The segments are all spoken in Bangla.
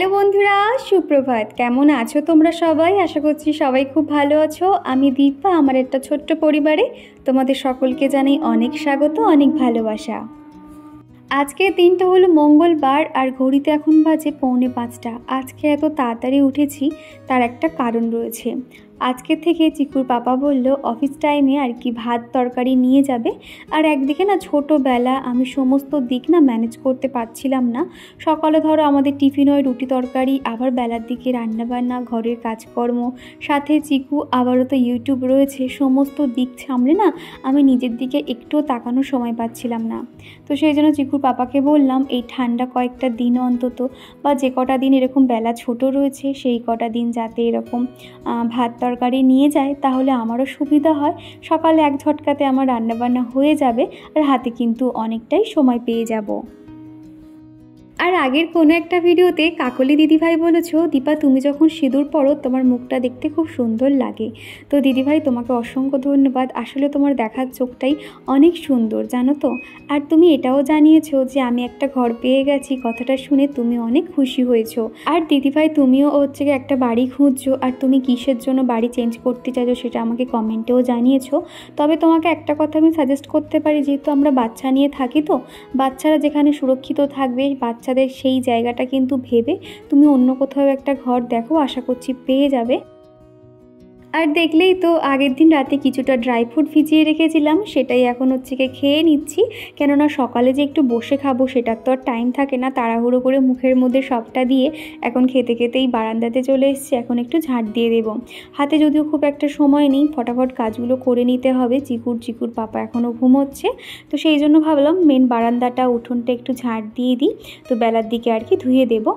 হ্যালো বন্ধুরা, সুপ্রভাত। কেমন আছো তোমরা সবাই? আশা করছি সবাই খুব ভালো আছো। আমি দীপা, আমার একটা ছোট্ট পরিবারে তোমাদের সকলকে জানাই অনেক স্বাগত, অনেক ভালোবাসা। আজকের দিনটা হলো মঙ্গলবার আর ঘড়িতে এখন বাজে 4:45। আজকে এত তাড়াতাড়ি উঠেছি তার একটা কারণ রয়েছে। আজকে থেকে চিকুর পাপা বলল অফিস টাইমে আর কি ভাত তরকারি নিয়ে যাবে। আর একদিকে না ছোটোবেলা আমি সমস্ত দিক না ম্যানেজ করতে পারছিলাম না। সকালে ধরো আমাদের টিফিন হয় রুটি তরকারি, আবার বেলার দিকে রান্নাবান্না, ঘরের কাজকর্ম, সাথে চিকু, আবারও তো ইউটিউব রয়েছে। সমস্ত দিক সামলে না আমি নিজের দিকে একটুও তাকানোর সময় পাচ্ছিলাম না। তো সেই জন্য চিকুর পাপাকে বললাম এই ঠান্ডা কয়েকটা দিন অন্তত, বা যে কটা দিন এরকম বেলা ছোট রয়েছে সেই কটা দিন যাতে এরকম ভাত তরকারি নিয়ে যায়, তাহলে আমারও সুবিধা হয়। সকালে এক ঝটকাতে আমার রান্নাবান্না হয়ে যাবে আর হাতে কিন্তু অনেকটাই সময় পেয়ে যাব। আর আগের কোনো একটা ভিডিওতে কাকলি দিদিভাই বলেছো, দীপা তুমি যখন সিঁদুর পরো তোমার মুখটা দেখতে খুব সুন্দর লাগে। তো দিদিভাই তোমাকে অসংখ্য ধন্যবাদ। আসলে তোমার দেখার চোখটাই অনেক সুন্দর, জানো তো। আর তুমি এটাও জানিয়েছো যে আমি একটা ঘর পেয়ে গেছি, কথাটা শুনে তুমি অনেক খুশি হয়েছো। আর দিদিভাই তুমিও হচ্ছে একটা বাড়ি খুঁজছো, আর তুমি কিসের জন্য বাড়ি চেঞ্জ করতে চাইছো সেটা আমাকে কমেন্টেও জানিয়েছো। তবে তোমাকে একটা কথা আমি সাজেস্ট করতে পারি, যেহেতু আমরা বাচ্চা নিয়ে থাকি, তো বাচ্চারা যেখানে সুরক্ষিত থাকবে বাচ্চাদের সেই জায়গাটা কিন্তু ভেবে তুমি অন্য কোথাও একটা ঘর দেখো, আশা করছি পেয়ে যাবে। আর দেখলেই তো আগের দিন রাতে কিছুটা ড্রাই ফ্রুট ভিজিয়ে রেখেছিলাম, সেটাই এখন খেয়ে নিচ্ছি। কেননা সকালে যে একটু বসে খাবো সেটার তো আর টাইম থাকে না, তাড়াহুড়ো করে মুখের মধ্যে সবটা দিয়ে এখন খেতে খেতেই বারান্দাতে চলে এসেছি। এখন একটু ঝাঁট দিয়ে দেবো। হাতে যদিও খুব একটা সময় নেই, ফটাফট কাজগুলো করে নিতে হবে। চিকুর পাপা এখনও ঘুমোচ্ছে, তো সেই জন্য ভাবলাম মেন বারান্দাটা উঠোনটা একটু ঝাঁট দিয়ে দিই, তো বেলার দিকে আর কি ধুয়ে দেবো।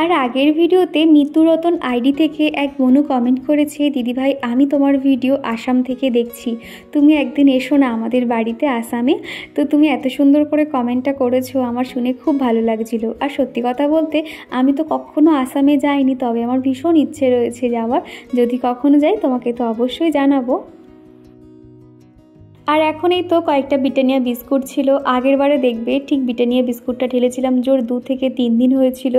আর আগের ভিডিওতে মিতুরতন আইডি থেকে এক মনু কমেন্ট করেছে, দিদিভাই আমি তোমার ভিডিও আসাম থেকে দেখছি, তুমি একদিন এসো না আমাদের বাড়িতে আসামে। তো তুমি এত সুন্দর করে কমেন্টটা করেছো, আমার শুনে খুব ভালো লাগছিল। আর সত্যি কথা বলতে আমি তো কখনো আসামে যাইনি, তবে আমার ভীষণ ইচ্ছে রয়েছে যাওয়ার। যদি কখনো যাই তোমাকে তো অবশ্যই জানাবো। আর এখন এই তো কয়েকটা ব্রিটানিয়া বিস্কুট ছিল। আগের বারে দেখবে ঠিক ব্রিটানিয়া বিস্কুটটা ঢেলেছিলাম, জোর 2 থেকে 3 দিন হয়েছিল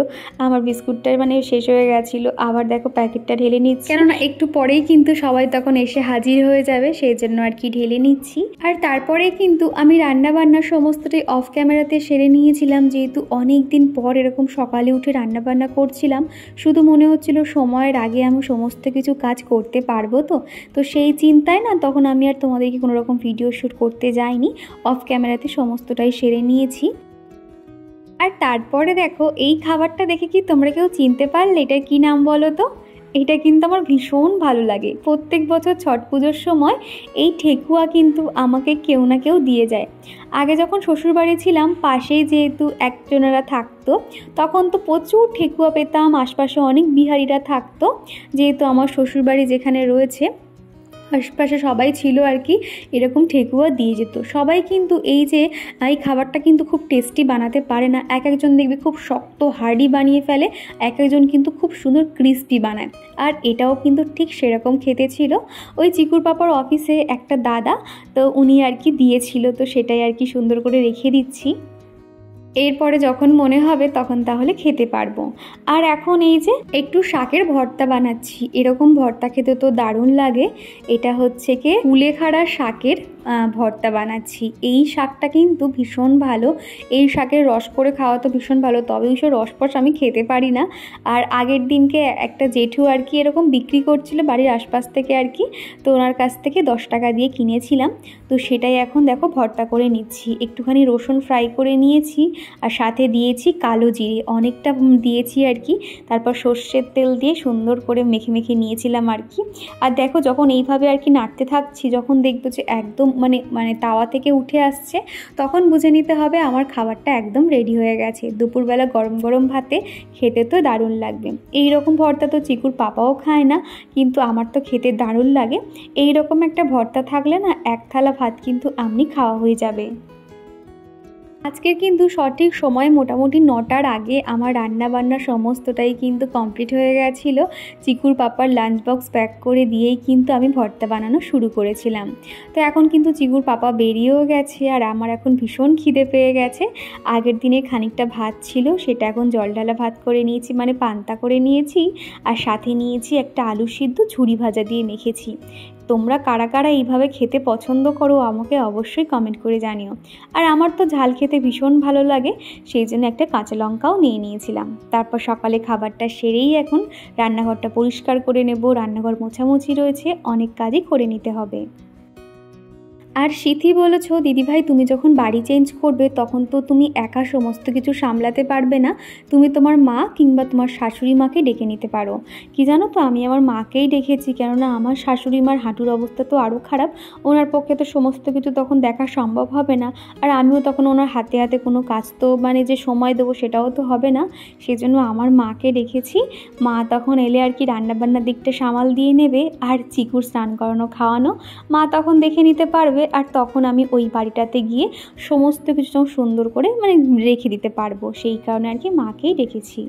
আমার বিস্কুটটা শেষ হয়ে গেছিলো। আবার দেখো প্যাকেটটা ঢেলে নিচ্ছি, কেননা একটু পরেই কিন্তু সবাই তখন এসে হাজির হয়ে যাবে, সেই জন্য আর কি ঢেলে নিচ্ছি। আর তারপরে কিন্তু আমি রান্নাবান্না সমস্তটাই অফ ক্যামেরাতে সেরে নিয়েছিলাম, যেহেতু অনেক দিন পর এরকম সকালে উঠে রান্নাবান্না করছিলাম। শুধু মনে হচ্ছিল সময়ের আগে আমি সমস্ত কিছু কাজ করতে পারবো। তো সেই চিন্তায় না তখন আমি আর তোমাদেরকে কোনো রকম ভিডিও শ্যুট করতে যাইনি, অফ ক্যামেরাতে সমস্তটাই সেরে নিয়েছি। আর তারপরে দেখো এই খাবারটা দেখে কি তোমরা কেউ চিনতে পারলে এটার কি নাম বলো তো? এটা কিন্তু আমার ভীষণ ভালো লাগে। প্রত্যেক বছর ছট পুজোর সময় এই ঠেকুয়া কিন্তু আমাকে কেউ না কেউ দিয়ে যায়। আগে যখন শ্বশুরবাড়ি ছিলাম পাশেই যেহেতু একজনেরা থাকতো, তখন তো প্রচুর ঠেকুয়া পেতাম, আশপাশে অনেক বিহারিরা থাকতো। যেহেতু আমার শ্বশুরবাড়ি যেখানে রয়েছে আশপাশে সবাই ছিল আর কি, এরকম ঠেকুয়া দিয়ে যেত সবাই। কিন্তু এই খাবারটা কিন্তু খুব টেস্টি বানাতে পারে না। এক একজন দেখবে খুব শক্ত হার্ডি বানিয়ে ফেলে, এক একজন কিন্তু খুব সুন্দর ক্রিস্পি বানায়। আর এটাও কিন্তু ঠিক সেরকম খেতে ছিল। ওই চিকুর পাপার অফিসে একটা দাদা, তো উনি আর কি দিয়েছিল, তো সেটাই আর কি সুন্দর করে রেখে দিচ্ছি। এরপরে যখন মনে হবে তখন তাহলে খেতে পারবো। আর এখন এই যে একটু শাকের ভর্তা বানাচ্ছি, এরকম ভর্তা খেতে তো দারুণ লাগে। এটা হচ্ছে কুলেখাড়া শাকের ভর্তা বানাচ্ছি। এই শাকটা কিন্তু ভীষণ ভালো, এই শাকের রস করে খাওয়া তো ভীষণ ভালো, তবে ওইসব রসপস আমি খেতে পারি না। আর আগের দিনকে একটা জেঠু আর কি এরকম বিক্রি করছিল বাড়ির আশপাশ থেকে আর কি, তো ওনার কাছ থেকে 10 টাকা দিয়ে কিনেছিলাম। তো সেটাই এখন দেখো ভর্তা করে নিচ্ছি। একটুখানি রসুন ফ্রাই করে নিয়েছি, আর সাথে দিয়েছি কালো জিরে অনেকটা দিয়েছি আর কি। তারপর সর্ষের তেল দিয়ে সুন্দর করে মেখে মেখে নিয়েছিলাম আর কি। আর দেখো যখন এইভাবে আর কি নাড়তে থাকছি, যখন দেখবো যে একদম মানে তাওয়া থেকে উঠে আসছে, তখন বুঝে নিতে হবে আমার খাবারটা একদম রেডি হয়ে গেছে। দুপুরবেলা গরম গরম ভাতে খেতে তো দারুণ লাগবে। এই রকম ভর্তা তো চিকুর পাপাও খায় না, কিন্তু আমার তো খেতে দারুণ লাগে। এই রকম একটা ভর্তা থাকলে না এক থালা ভাত কিন্তু এমনি খাওয়া হয়ে যাবে। আজকের কিন্তু সঠিক সময় মোটামুটি 9টার আগে আমার রান্নাবান্না সমস্তটাই কিন্তু কমপ্লিট হয়ে গেছিল। চিকুর পাপার লাঞ্চ বক্স প্যাক করে দিয়েই কিন্তু আমি ভর্তা বানানো শুরু করেছিলাম। তো এখন কিন্তু চিকুর পাপা বেরিয়েও গেছে আর আমার এখন ভীষণ খিদে পেয়ে গেছে। আগের দিনে খানিকটা ভাত ছিল, সেটা এখন জল ঢালা ভাত করে নিয়েছি, মানে পান্তা করে নিয়েছি। আর সাথে নিয়েছি একটা আলু সিদ্ধ ঝুরি ভাজা দিয়ে মেখেছি। তোমরা কারা কারা এইভাবে খেতে পছন্দ করো আমাকে অবশ্যই কমেন্ট করে জানিও। আর আমার তো ঝাল খেতে ভীষণ ভালো লাগে, সেই জন্য একটা কাঁচা লঙ্কাও নিয়ে নিয়েছিলাম। তারপর সকালে খাবারটা সেরেই এখন রান্নাঘরটা পরিষ্কার করে নেব। রান্নাঘর মোছামুছি রয়েছে, অনেক কাজই করে নিতে হবে। আর সিথি বলেছ, দিদিভাই তুমি যখন বাড়ি চেঞ্জ করবে তখন তো তুমি একা সমস্ত কিছু সামলাতে পারবে না, তুমি তোমার মা কিংবা তোমার শাশুড়ি মাকে ডেকে নিতে পারো। কি জানো তো, আমি আমার মাকেই ডেকেছি, কেননা আমার শাশুড়ি মার হাঁটুর অবস্থা তো আরও খারাপ, ওনার পক্ষে তো সমস্ত কিছু তখন দেখা সম্ভব হবে না। আর আমিও তখন ওনার হাতে হাতে কোনো কাজ তো মানে যে সময় দেবো সেটাও তো হবে না, সেজন্য আমার মাকে ডেকেছি। মা তখন এলে আর কি রান্নাবান্নার দিকটা সামাল দিয়ে নেবে, আর চিকুর স্নান করানো খাওয়ানো মা তখন দেখে নিতে পারবে। আর তখন আমি ওই বাড়িটাতে গিয়ে সমস্ত কিছু সুন্দর করে মানে রেখে দিতে পারবো, সেই কারণে আর কি মাকেই ডেকেছি।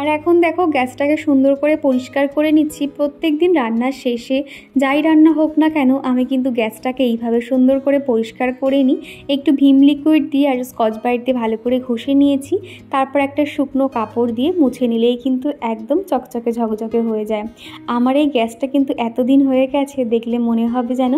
আর এখন দেখো গ্যাসটাকে সুন্দর করে পরিষ্কার করে নিচ্ছি। প্রত্যেক দিন রান্নার শেষে যাই রান্না হোক না কেন আমি কিন্তু গ্যাসটাকে এইভাবে সুন্দর করে পরিষ্কার করে নিই। একটু ভিম লিকুইড দিয়ে আর স্কচ ব্রাইট দিয়ে ভালো করে ঘষে নিয়েছি। তারপর একটা শুকনো কাপড় দিয়ে মুছে নিলেই কিন্তু একদম চকচকে ঝকঝকে হয়ে যায়। আমার এই গ্যাসটা কিন্তু এতদিন হয়ে গেছে, দেখলে মনে হবে যেন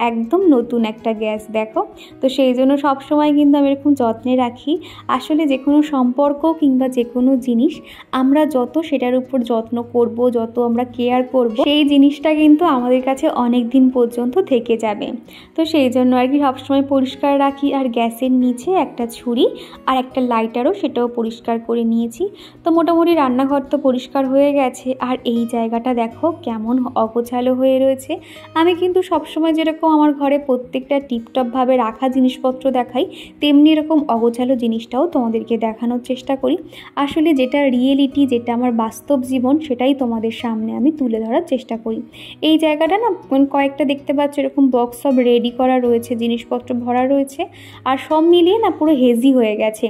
একদম নতুন একটা গ্যাস। দেখো, তো সেই জন্য সবসময় কিন্তু আমি এরকম যত্নে রাখি। আসলে যে কোনো সম্পর্ক কিংবা যে কোনো জিনিস আমরা যত সেটার উপর যত্ন করব, যত আমরা কেয়ার করব, সেই জিনিসটা কিন্তু আমাদের কাছে অনেক দিন পর্যন্ত থেকে যাবে। তো সেই জন্য আর কি সবসময় পরিষ্কার রাখি। আর গ্যাসের নিচে একটা ছুরি আর একটা লাইটারও, সেটাও পরিষ্কার করে নিয়েছি। তো মোটামুটি রান্নাঘর তো পরিষ্কার হয়ে গেছে। আর এই জায়গাটা দেখো কেমন অগোছালো হয়ে রয়েছে। আমি কিন্তু সবসময় যেরকম আমার ঘরে প্রত্যেকটা টিপটপভাবে রাখা জিনিসপত্র দেখাই, তেমনি এরকম অগোছালো জিনিসটাও তোমাদেরকে দেখানোর চেষ্টা করি। আসলে যেটা রিয়েলিটি, যেটা আমার বাস্তব জীবন, সেটাই তোমাদের সামনে আমি তুলে ধরার চেষ্টা করি। এই জায়গাটা না কয়েকটা দেখতে পাচ্ছ এরকম বক্স সব রেডি করা রয়েছে, জিনিসপত্র ভরা রয়েছে, আর সব মিলিয়ে না পুরো হেজি হয়ে গেছে।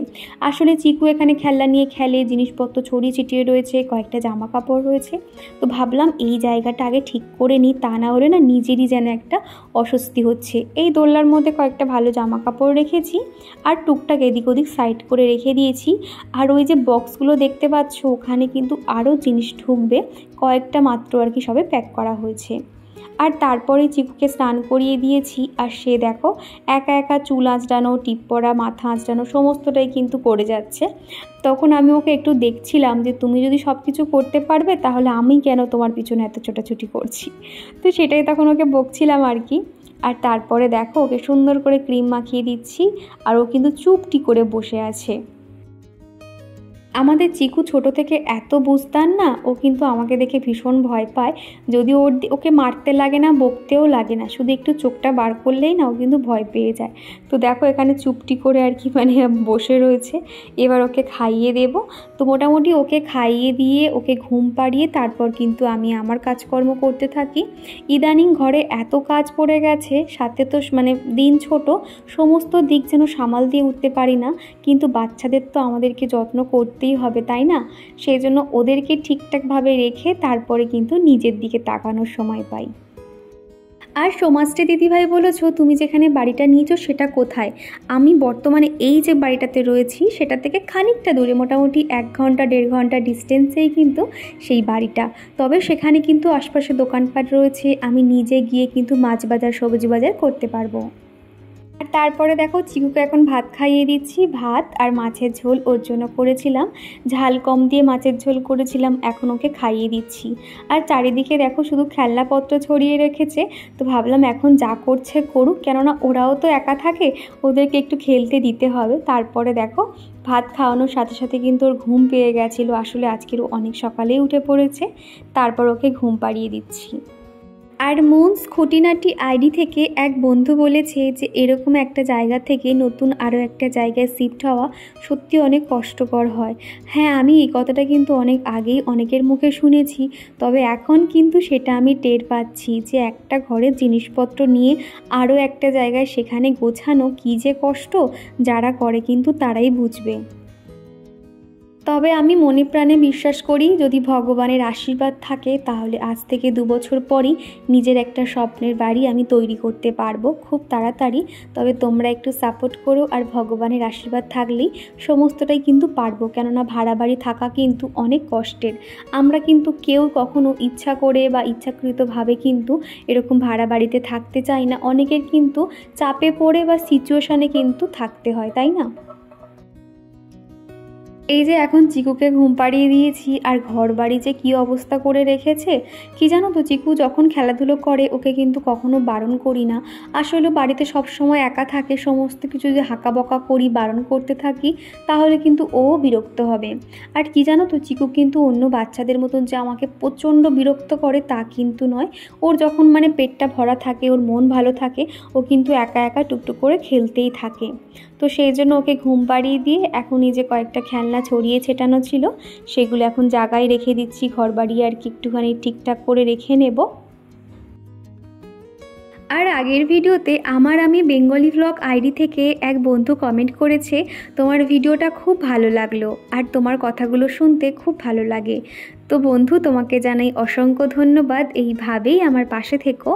আসলে চিকু এখানে খেলনা নিয়ে খেলে, জিনিসপত্র ছড়িয়ে ছিটিয়ে রয়েছে, কয়েকটা জামা কাপড় রয়েছে। তো ভাবলাম এই জায়গাটা আগে ঠিক করে নিই, তা না হলে না নিজেরই যেন একটা অস্বস্তি হচ্ছে। এই দোলনার মধ্যে কয়েকটা ভালো জামা কাপড় রেখেছি আর টুকটাক এদিক ওদিক সাইড করে রেখে দিয়েছি। আর ওই যে বক্সগুলো দেখতে পাচ্ছ ওখানে কিন্তু আরও জিনিস ঢুকবে, কয়েকটা মাত্র আর কি সবে প্যাক করা হয়েছে। আর তারপরে চিকুকে স্নান করিয়ে দিয়েছি। আর সে দেখো একা একা চুল আঁচড়ানো, টিপ পরা, মাথা আঁচড়ানো সমস্তটাই কিন্তু করে যাচ্ছে। তখন আমি ওকে একটু দেখছিলাম যে তুমি যদি সব কিছু করতে পারবে তাহলে আমি কেন তোমার পিছনে এত ছোটাছুটি করছি। তো সেটাই তখন ওকে বকছিলাম আর কি। আর তারপরে দেখো ওকে সুন্দর করে ক্রিম মাখিয়ে দিচ্ছি, আর ও কিন্তু চুপটি করে বসে আছে। আমাদের চিকু ছোট থেকে এত বুঝতাম না, ও কিন্তু আমাকে দেখে ভীষণ ভয় পায়। যদি ওকে মারতে লাগে না, বকতেও লাগে না, শুধু একটু চোখটা বার করলেই না ও কিন্তু ভয় পেয়ে যায়। তো দেখো এখানে চুপটি করে আর কি মানে বসে রয়েছে। এবার ওকে খাইয়ে দেব। তো মোটামুটি ওকে খাইয়ে দিয়ে ওকে ঘুম পাড়িয়ে তারপর কিন্তু আমি আমার কাজকর্ম করতে থাকি। ইদানিং ঘরে এত কাজ পড়ে গেছে, সাথে তো মানে দিন ছোট, সমস্ত দিক যেন সামাল দিয়ে উঠতে পারি না। কিন্তু বাচ্চাদের তো আমাদেরকে যত্ন করতেই হবে, তাই না? সেই জন্য ওদেরকে ঠিকঠাকভাবে রেখে তারপরে কিন্তু নিজের দিকে তাকানোর সময় পাই। আর সমাজটি দিদিভাই বলেছো তুমি যেখানে বাড়িটা নিয়েছো সেটা কোথায়? আমি বর্তমানে এই যে বাড়িটাতে রয়েছি সেটা থেকে খানিকটা দূরে, মোটামুটি 1 ঘন্টা 1.5 ঘন্টা ডিস্টেন্সেই কিন্তু সেই বাড়িটা। তবে সেখানে কিন্তু আশপাশে দোকানপাট রয়েছে, আমি নিজে গিয়ে কিন্তু মাছ বাজার, সবজি বাজার করতে পারবো। আর তারপরে দেখো চিকুকে এখন ভাত খাইয়ে দিচ্ছি। ভাত আর মাছের ঝোল ওর জন্য করেছিলাম, ঝাল কম দিয়ে মাছের ঝোল করেছিলাম, এখন ওকে খাইয়ে দিচ্ছি। আর চারিদিকে দেখো শুধু খেলনাপত্র ছড়িয়ে রেখেছে। তো ভাবলাম এখন যা করছে করুক, কেননা ওরাও তো একা থাকে, ওদেরকে একটু খেলতে দিতে হবে। তারপরে দেখো ভাত খাওয়ানোর সাথে সাথে কিন্তু ওর ঘুম পেয়ে গেছিলো। আসলে আজকেরও অনেক সকালেই উঠে পড়েছে। তারপর ওকে ঘুম পাড়িয়ে দিচ্ছি। আর মনস খুঁটিনাটি আইডি থেকে এক বন্ধু বলেছে যে এরকম একটা জায়গা থেকে নতুন আরও একটা জায়গায় শিফট হওয়া সত্যি অনেক কষ্টকর হয়। হ্যাঁ, আমি এই কথাটা কিন্তু অনেক আগেই অনেকের মুখে শুনেছি, তবে এখন কিন্তু সেটা আমি টের পাচ্ছি যে একটা ঘরের জিনিসপত্র নিয়ে আরও একটা জায়গায় সেখানে গোছানো কী যে কষ্ট, যারা করে কিন্তু তারাই বুঝবে। তবে আমি মনে প্রাণে বিশ্বাস করি যদি ভগবানের আশীর্বাদ থাকে তাহলে আজ থেকে 2 বছর পরই নিজের একটা স্বপ্নের বাড়ি আমি তৈরি করতে পারবো খুব তাড়াতাড়ি। তবে তোমরা একটু সাপোর্ট করো, আর ভগবানের আশীর্বাদ থাকলেই সমস্তটাই কিন্তু পারবো। কেননা ভাড়া বাড়ি থাকা কিন্তু অনেক কষ্টের। আমরা কিন্তু কেউ কখনো ইচ্ছা করে বা ইচ্ছাকৃতভাবে কিন্তু এরকম ভাড়া বাড়িতে থাকতে চাই না। অনেকের কিন্তু চাপে পড়ে বা সিচুয়েশানে কিন্তু থাকতে হয়, তাই না? এই যে এখন চিকুকে ঘুম পাড়িয়ে দিয়েছি, আর ঘর বাড়ি যে কী অবস্থা করে রেখেছে কি জানো তো। চিকু যখন খেলাধুলো করে ওকে কিন্তু কখনো বারণ করি না। আসলে বাড়িতে সব সময় একা থাকে, সমস্ত কিছু যে হাঁকা বকা করি, বারণ করতে থাকি, তাহলে কিন্তু ও বিরক্ত হবে। আর কি জানো তো, চিকু কিন্তু অন্য বাচ্চাদের মতন যে আমাকে প্রচণ্ড বিরক্ত করে তা কিন্তু নয়। ওর যখন মানে পেটটা ভরা থাকে, ওর মন ভালো থাকে, ও কিন্তু একা একা টুকটুক করে খেলতেই থাকে। তো সেই জন্য ওকে ঘুম পাড়িয়ে দিয়ে এখন এই যে কয়েকটা খেলনা ছড়িয়ে ছেটানো ছিল সেগুলো এখন জায়গায় রেখে দিচ্ছি। ঘর বাড়ি আর কি একটুখানি ঠিকঠাক করে রেখে নেব। আর আগের ভিডিওতে আমি বেঙ্গলি ভ্লগ আইডি থেকে এক বন্ধু কমেন্ট করেছে, তোমার ভিডিওটা খুব ভালো লাগলো আর তোমার কথাগুলো শুনতে খুব ভালো লাগে। তো বন্ধু, তোমাকে জানাই অসংখ্য ধন্যবাদ, এইভাবেই আমার পাশে থেকো।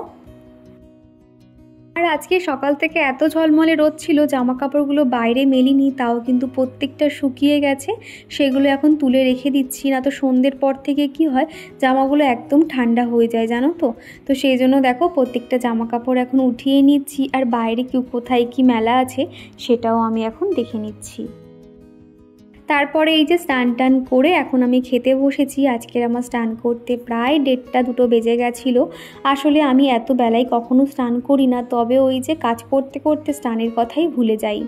আর আজকে সকাল থেকে এত ঝলমলে রোদ ছিল, জামা কাপড়গুলো বাইরে মেলিনি, তাও কিন্তু প্রত্যেকটা শুকিয়ে গেছে। সেগুলো এখন তুলে রেখে দিচ্ছি, না তো সন্ধ্যের পর থেকে কি হয় জামাগুলো একদম ঠান্ডা হয়ে যায় জানো তো। তো সেই জন্য দেখো প্রত্যেকটা জামা কাপড় এখন উঠিয়ে নিচ্ছি, আর বাইরে কোথায় কি মেলা আছে সেটাও আমি এখন দেখে নিচ্ছি। তারপরে এই যে স্নান টান করে এখন আমি খেতে বসেছি। আজকের আমার স্নান করতে প্রায় 1:30-2 বেজে গেছিলো। আসলে আমি এত বেলায় কখনো স্নান করি না, তবে ওই যে কাজ করতে করতে স্নানের কথাই ভুলে যাই।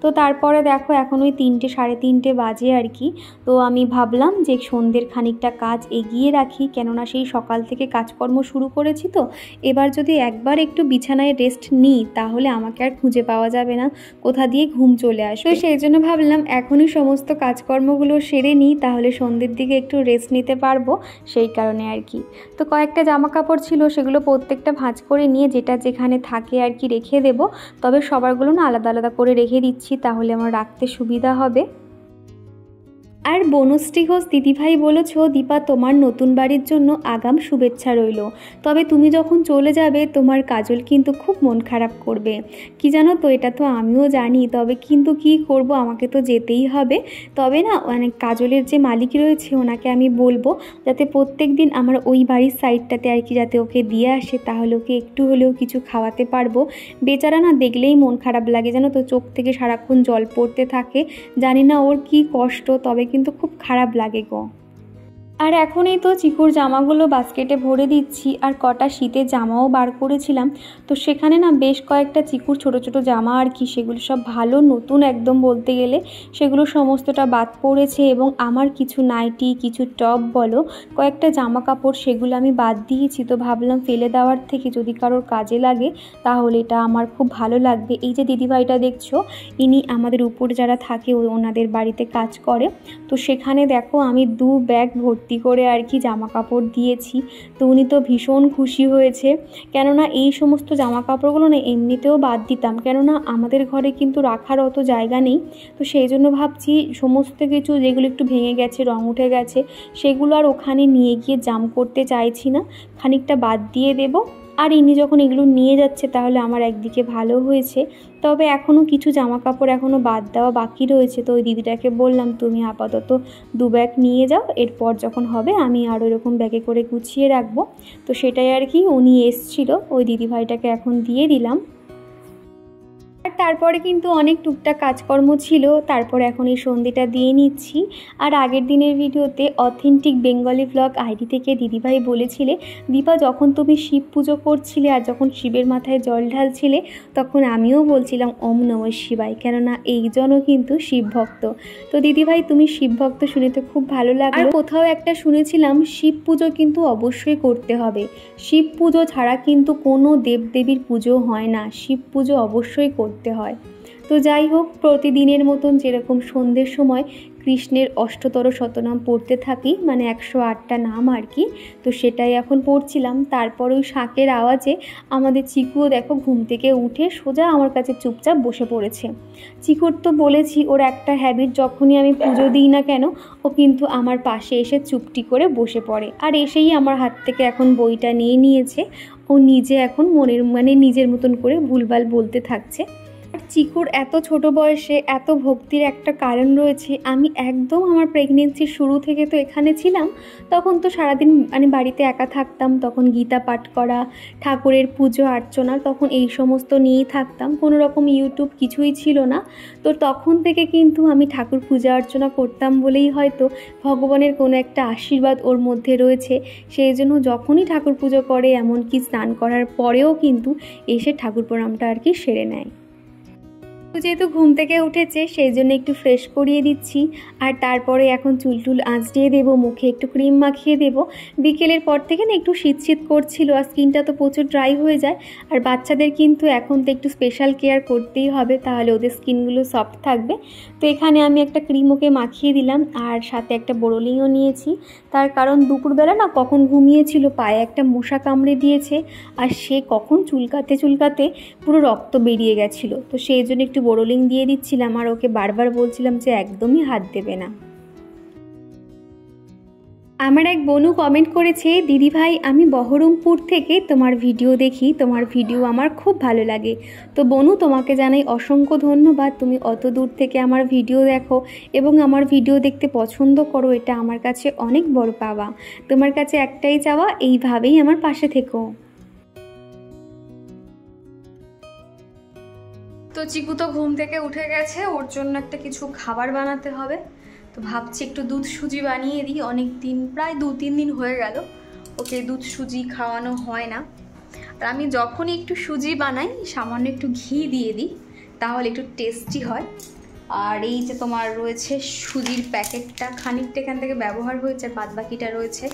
তো তারপরে দেখো এখন ওই 3টে 3:30 বাজে আর কি। তো আমি ভাবলাম যে সন্ধ্যের খানিকটা কাজ এগিয়ে রাখি, কেননা সেই সকাল থেকে কাজকর্ম শুরু করেছি। তো এবার যদি একবার একটু বিছানায় রেস্ট নিই তাহলে আমাকে আর খুঁজে পাওয়া যাবে না, কোথা দিয়ে ঘুম চলে আসবে। তো সেই জন্য ভাবলাম এখনই সমস্ত কাজকর্মগুলো সেরে নিই, তাহলে সন্ধ্যের দিকে একটু রেস্ট নিতে পারবো, সেই কারণে আর কি। তো কয়েকটা জামা কাপড় ছিল সেগুলো প্রত্যেকটা ভাঁজ করে নিয়ে যেটা যেখানে থাকে আর কি রেখে দেব। তবে সবারগুলো না আলাদা আলাদা করে রেখে দিচ্ছি, তাহলে আমার রাখতে সুবিধা হবে। আর বনশ্রী ঘোষ দিদিভাই বলেছ, দীপা তোমার নতুন বাড়ির জন্য আগাম শুভেচ্ছা রইল। তবে তুমি যখন চলে যাবে তোমার কাজল কিন্তু খুব মন খারাপ করবে। কি জানো তো, এটা তো আমিও জানি, তবে কিন্তু কি করব, আমাকে তো যেতেই হবে। তবে না মানে কাজলের যে মালিক রয়েছে ওনাকে আমি বলবো যাতে প্রত্যেক দিন আমার ওই বাড়ির সাইডটাতে আর কি যাতে ওকে দিয়ে আসে, তাহলে ওকে একটু হলেও কিছু খাওয়াতে পারবো। বেচারা না দেখলেই মন খারাপ লাগে জানো তো, চোখ থেকে সারাক্ষণ জল পড়তে থাকে। জানি না ওর কি কষ্ট, তবে কিন্তু খুব খারাপ লাগে গো। আর এখন এই তো চিকুর জামাগুলো বাস্কেটে ভরে দিচ্ছি, আর কটা শীতের জামাও বার করেছিলাম। তো সেখানে না বেশ কয়েকটা চিকুর ছোট ছোট জামা আর কি, সেগুলো সব ভালো নতুন একদম বলতে গেলে, সেগুলো সমস্তটা বাদ পড়েছে। এবং আমার কিছু নাইটি, কিছু টপ বলো, কয়েকটা জামা কাপড় সেগুলো আমি বাদ দিয়েছি। তো ভাবলাম ফেলে দেওয়ার থেকে যদি কারোর কাজে লাগে তাহলে এটা আমার খুব ভালো লাগবে। এই যে দিদিভাইটা দেখছো, ইনি আমাদের উপর যারা থাকে ওনাদের বাড়িতে কাজ করে। তো সেখানে দেখো আমি 2 ব্যাগ ভর্তি করে আর কি জামা কাপড় দিয়েছি। তো উনি তো ভীষণ খুশি হয়েছে, কেননা এই সমস্ত জামা কাপড়গুলো না এমনিতেও বাদ দিতাম, কেননা আমাদের ঘরে কিন্তু রাখার অত জায়গা নেই। তো সেই জন্য ভাবছি সমস্ত কিছু যেগুলো একটু ভেঙে গেছে, রং উঠে গেছে, সেগুলো আর ওখানে নিয়ে গিয়ে জাম করতে চাইছি না, খানিকটা বাদ দিয়ে দেব। আর ইনি যখন এগুলো নিয়ে যাচ্ছে তাহলে আমার একদিকে ভালো হয়েছে। তবে এখনও কিছু জামা কাপড় এখনও বাদ দেওয়া বাকি রয়েছে। তো ওই দিদিটাকে বললাম তুমি আপাতত 2 ব্যাগ নিয়ে যাও, এরপর যখন হবে আমি আরও এরকম ব্যাগে করে গুছিয়ে রাখবো। তো সেটাই আর কি, উনি এসছিল, ওই দিদিভাইটাকে এখন দিয়ে দিলাম। তারপরে কিন্তু অনেক টুকটাক কাজকর্ম ছিল। তারপর এখন এই সন্ধ্যেটা দিয়ে নিচ্ছি। আর আগের দিনের ভিডিওতে অথেন্টিক বেঙ্গলি ব্লগ আইডি থেকে দিদিভাই বলেছিলে, দীপা যখন তুমি শিব পুজো করছিলে আর যখন শিবের মাথায় জল ঢালছিলে তখন আমিও বলছিলাম ওম নমঃ শিবায়, কেননা এইজনও কিন্তু শিব ভক্ত। তো দিদিভাই তুমি শিব ভক্ত শুনে তো খুব ভালো লাগলো। আর কোথাও একটা শুনেছিলাম শিব পুজো কিন্তু অবশ্যই করতে হবে, শিব পুজো ছাড়া কিন্তু কোনো দেবদেবীর পুজো হয় না, শিব পুজো অবশ্যই করতে হয়। তো যাই হোক, প্রতিদিনের মতন যেরকম সন্ধ্যের সময় কৃষ্ণের অষ্টতর শতনাম পড়তে থাকি, মানে 108টা নাম আর কি, তো সেটাই এখন পড়ছিলাম। তারপর ওই শাঁখের আওয়াজে আমাদের চিকুও দেখো ঘুম থেকে উঠে সোজা আমার কাছে চুপচাপ বসে পড়েছে। চিকুর তো বলেছি ওর একটা হ্যাবিট, যখনই আমি পুজো দিই না কেন ও কিন্তু আমার পাশে এসে চুপটি করে বসে পড়ে, আর এসেই আমার হাত থেকে এখন বইটা নিয়ে নিয়েছে। ও নিজে এখন নিজের মতন করে ভুলভাল বলতে থাকছে। চিকুর এত ছোট বয়সে এত ভক্তির একটা কারণ রয়েছে। আমি একদম আমার প্রেগনেন্সির শুরু থেকে তো এখানে ছিলাম, তখন তো সারাদিন বাড়িতে একা থাকতাম, তখন গীতা পাঠ করা, ঠাকুরের পুজো অর্চনা, তখন এই সমস্ত নিয়েই থাকতাম, কোনো রকম ইউটিউব কিছুই ছিল না। তো তখন থেকে কিন্তু আমি ঠাকুর পূজা অর্চনা করতাম বলেই হয়তো ভগবানের কোনো একটা আশীর্বাদ ওর মধ্যে রয়েছে। সেই জন্য যখনই ঠাকুর পুজো করে, এমনকি স্নান করার পরেও কিন্তু এসে ঠাকুর প্রণামটা আর কি সেরে নেয়। যেহেতু ঘুম থেকে উঠেছে সেই জন্য একটু ফ্রেশ করিয়ে দিচ্ছি। আর তারপরে এখন চুলটুল আঁচড়িয়ে দেবো, মুখে একটু ক্রিম মাখিয়ে দেবো। বিকেলের পর থেকে না একটু শীত শীত করছিল, আর স্কিনটা তো প্রচুর ড্রাই হয়ে যায়। আর বাচ্চাদের কিন্তু এখন তো একটু স্পেশাল কেয়ার করতেই হবে, তাহলে ওদের স্কিনগুলো সফট থাকবে। তো এখানে আমি একটা ক্রিম ওকে মাখিয়ে দিলাম, আর সাথে একটা বোরোলিংও নিয়েছি। তার কারণ দুপুরবেলা না কখন ঘুমিয়েছিল, পায়ে একটা মশা কামড়ে দিয়েছে, আর সে কখন চুলকাতে চুলকাতে পুরো রক্ত বেরিয়ে গেছিলো। তো সেই জন্য একটু বোরোলিং দিয়ে দিচ্ছিলাম, আর ওকে বারবার বলছিলাম যে একদমই হাত দেবে না। আমার এক বোনু কমেন্ট করেছে, দিদিভাই আমি বহরমপুর থেকে তোমার ভিডিও দেখি, তোমার ভিডিও আমার খুব ভালো লাগে। তো বোনু তোমাকে জানাই অসংখ্য ধন্যবাদ, তুমি অত দূর থেকে আমার ভিডিও দেখো এবং আমার ভিডিও দেখতে পছন্দ করো, এটা আমার কাছে অনেক বড় পাওয়া। তোমার কাছে একটাই চাওয়া, এইভাবেই আমার পাশে থেকো। তো চিকু তো ঘুম থেকে উঠে গেছে, ওর জন্য একটা কিছু খাবার বানাতে হবে। তো ভাবছি একটু দুধ সুজি বানিয়ে দিই, অনেক দিন প্রায় 2-3 দিন হয়ে গেল ওকে দুধ সুজি খাওয়ানো হয় না। আর আমি যখনই একটু সুজি বানাই সামান্য একটু ঘি দিয়ে দিই, তাহলে একটু টেস্টি হয়। আর এই যে তোমার রয়েছে সুজির প্যাকেটটা, খানিকটা এখান থেকে ব্যবহার হয়েছে, আর বাদবাকিটা রয়েছে।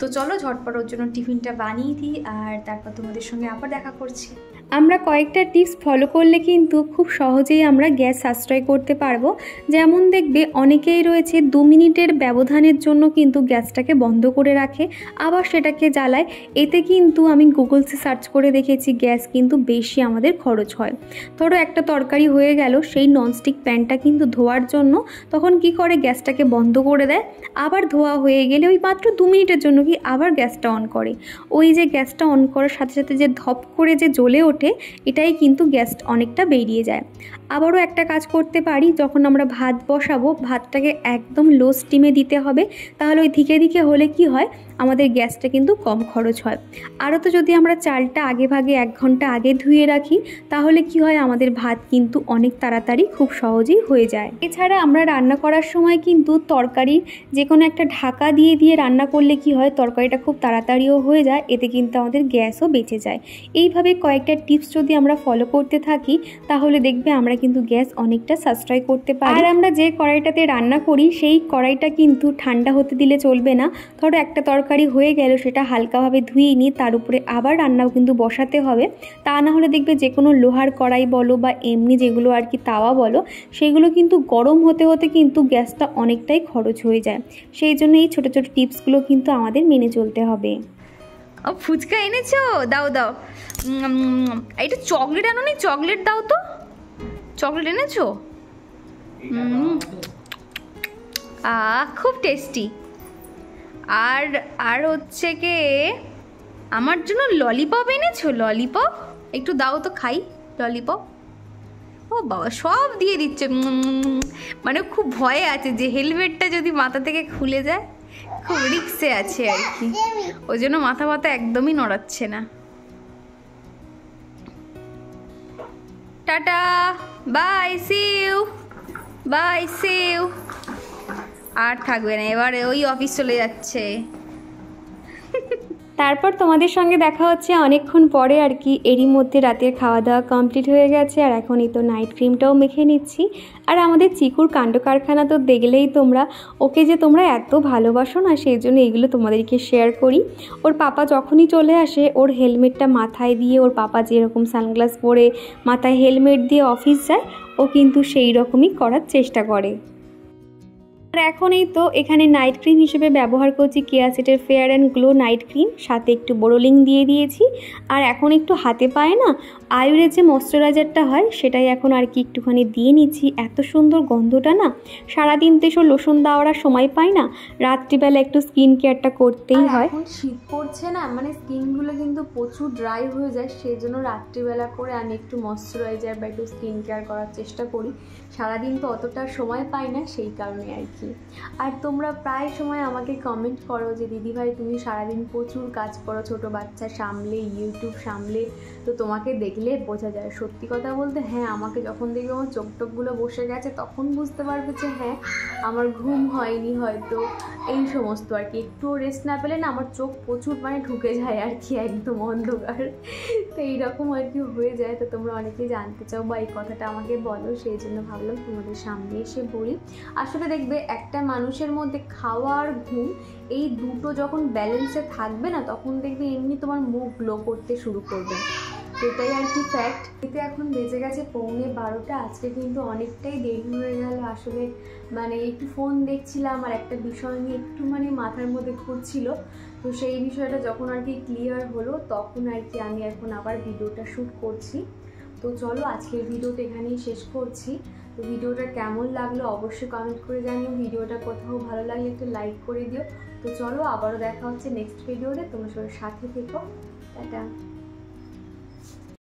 তো চলো ঝটপট ওর জন্য টিফিনটা বানিয়ে দিই, আর তারপর তোমাদের সঙ্গে আবার দেখা করছি। আমরা কয়েকটা টিপস ফলো করলে কিন্তু খুব সহজেই আমরা গ্যাস সাশ্রয় করতে পারবো। যেমন দেখবে অনেকেই রয়েছে 2 মিনিটের ব্যবধানের জন্য কিন্তু গ্যাসটাকে বন্ধ করে রাখে, আবার সেটাকে জ্বালায়। এতে কিন্তু আমি গুগলসে সার্চ করে দেখেছি গ্যাস কিন্তু বেশি আমাদের খরচ হয়। ধরো একটা তরকারি হয়ে গেল, সেই ননস্টিক প্যানটা কিন্তু ধোয়ার জন্য তখন কি করে গ্যাসটাকে বন্ধ করে দেয়, আবার ধোয়া হয়ে গেলে ওই মাত্র 2 মিনিটের জন্য কি আবার গ্যাসটা অন করে। ওই যে গ্যাসটা অন করার সাথে সাথে যে ধপ করে যে জ্বলে ওঠে, এটাই কিন্তু গ্যাস অনেকটা বেরিয়ে যায়। আবারও একটা কাজ করতে পারি, যখন আমরা ভাত বসাবো ভাতটাকে একদম লো স্টিমে দিতে হবে, তাহলে ওই ধিকে ধিকে হলে কি হয় আমাদের গ্যাসটা কিন্তু কম খরচ হয়। আরও তো যদি আমরা চালটা আগে ভাগে 1 ঘন্টা আগে ধুয়ে রাখি, তাহলে কি হয় আমাদের ভাত কিন্তু অনেক তাড়াতাড়ি খুব সহজেই হয়ে যায়। এছাড়া আমরা রান্না করার সময় কিন্তু তরকারির যে কোনো একটা ঢাকা দিয়ে দিয়ে রান্না করলে কি হয় তরকারিটা খুব তাড়াতাড়িও হয়ে যায়, এতে কিন্তু আমাদের গ্যাসও বেঁচে যায়। এইভাবে কয়েকটা টিপস যদি আমরা ফলো করতে থাকি, তাহলে দেখবে আমরা কিন্তু গ্যাস অনেকটা সাশ্রয় করতে পারি। আর আমরা যে কড়াইটাতে রান্না করি সেই কড়াইটা কিন্তু ঠান্ডা হতে দিলে চলবে না। ধরো একটা তরকারি হয়ে গেল, সেটা হালকাভাবে ধুয়ে নিয়ে তার উপরে আবার রান্নাও কিন্তু বসাতে হবে। তা না হলে দেখবে যে কোনো লোহার কড়াই বলো বা এমনি যেগুলো আর কি তাওয়া বলো, সেগুলো কিন্তু গরম হতে হতে কিন্তু গ্যাসটা অনেকটাই খরচ হয়ে যায়। সেই জন্য এই ছোটো ছোটো টিপসগুলো কিন্তু আমাদের মেনে চলতে হবে। ফুচকা এনেছো? দাও দাও। এটা চকলেট আনো নি? চকলেট দাও তো। চকলেট এনেছো? খুব টেস্টি। আর আর হচ্ছে কি আমার জন্য ললিপপ এনেছো? ললিপপ একটু দাও তো খাই ললিপপ। ও বাবা সব দিয়ে দিচ্ছে, মানে খুব ভয়ে আছে যে হেলমেটটা যদি মাথা থেকে খুলে যায়, খুব রিক্সে আছে আর কি, ওই জন্য মাথা একদমই নড়াচ্ছে না। Ta-ta, bye, see you, bye, see you. আর থাকবে না, এবারে ওই অফিস চলে যাচ্ছে। তারপর তোমাদের সঙ্গে দেখা হচ্ছে অনেকক্ষণ পরে আর কি। এরই মধ্যে রাতের খাওয়া দাওয়া কমপ্লিট হয়ে গেছে, আর এখন এই তো নাইট ক্রিমটাও মেখে নিচ্ছি। আর আমাদের চিকুর কাণ্ড কারখানা তো দেখলেই তোমরা, ওকে যে তোমরা এত ভালোবাসো না, সেই জন্য এগুলো তোমাদেরকে শেয়ার করি। ওর পাপা যখনই চলে আসে, ওর হেলমেটটা মাথায় দিয়ে, ওর পাপা যেরকম সানগ্লাস পরে মাথায় হেলমেট দিয়ে অফিস যায়, ও কিন্তু সেই রকমই করার চেষ্টা করে। আর এখন এই তো এখানে নাইট ক্রিম হিসেবে ব্যবহার করছি কেয়াসিটের fair and glow night cream, সাথে একটু বোরোলিং দিয়ে দিয়েছি। আর এখন একটু হাতে পায়ে না আয়ুরের যে ময়শ্চারাইজারটা হয়, সেটাই এখন আর কি একটুখানি দিয়ে নিচ্ছি। এত সুন্দর গন্ধটা না, সারাদিন তো এসব লোশন দেওয়ার আর সময় পাই না, রাত্রিবেলা একটু স্কিন কেয়ারটা করতেই হয়। এখন শীত পড়ছে না, মানে স্কিনগুলো কিন্তু প্রচুর ড্রাই হয়ে যায়, সেই জন্য রাত্রিবেলা করে আমি একটু ময়শ্চারাইজার বা একটু স্কিন কেয়ার করার চেষ্টা করি। সারাদিন তো অতটা সময় পাই না, সেই কারণে আর কি। আর তোমরা প্রায় সময় আমাকে কমেন্ট করো যে দিদিভাই তুমি সারাদিন প্রচুর কাজ করো, ছোট বাচ্চা সামলে, ইউটিউব সামলে, তো তোমাকে দেখলে বোঝা যায়। সত্যি কথা বলতে হ্যাঁ, আমাকে যখন দেখবে আমার চোখ টোকগুলো বসে গেছে, তখন বুঝতে পারবে যে হ্যাঁ আমার ঘুম হয়নি হয়তো, এই সমস্ত আর কি। একটুও রেস্ট না পেলে না আমার চোখ প্রচুর মানে ঢুকে যায় আর কি, একদম অন্ধকার, তো এইরকম আর কি হয়ে যায়। তো তোমরা অনেকেই জানতে চাও বা এই কথাটা আমাকে বলো, সেই জন্য ভাবলাম তোমাদের সামনে এসে বলি। আসলে দেখবে একটা মানুষের মধ্যে খাওয়া আর ঘুম, এই দুটো যখন ব্যালেন্সে থাকবে না, তখন দেখবে এমনি তোমার মুখ গ্লো করতে শুরু করবে, এটাই আর কি ফ্যাক্ট। এতে এখন বেজে গেছে 11:15। আজকে কিন্তু অনেকটাই দেরি হয়ে গেল। আসলে মানে একটু ফোন দেখছিলাম আর একটা বিষয় নিয়ে একটু মানে মাথার মধ্যে ঘুরছিল, তো সেই বিষয়টা যখন আর কি ক্লিয়ার হলো, তখন আর কি আমি এখন আবার ভিডিওটা শ্যুট করছি। তো চলো আজকের ভিডিওটা এখানেই শেষ করছি। তো ভিডিওটা কেমন লাগলো অবশ্যই কমেন্ট করে জানিও। ভিডিওটা কোথাও ভালো লাগলে একটু লাইক করে দিও। তো চলো আবারও দেখা হচ্ছে নেক্সট ভিডিওতে, তোমরা সবাই সাথে থেকো। টাটা।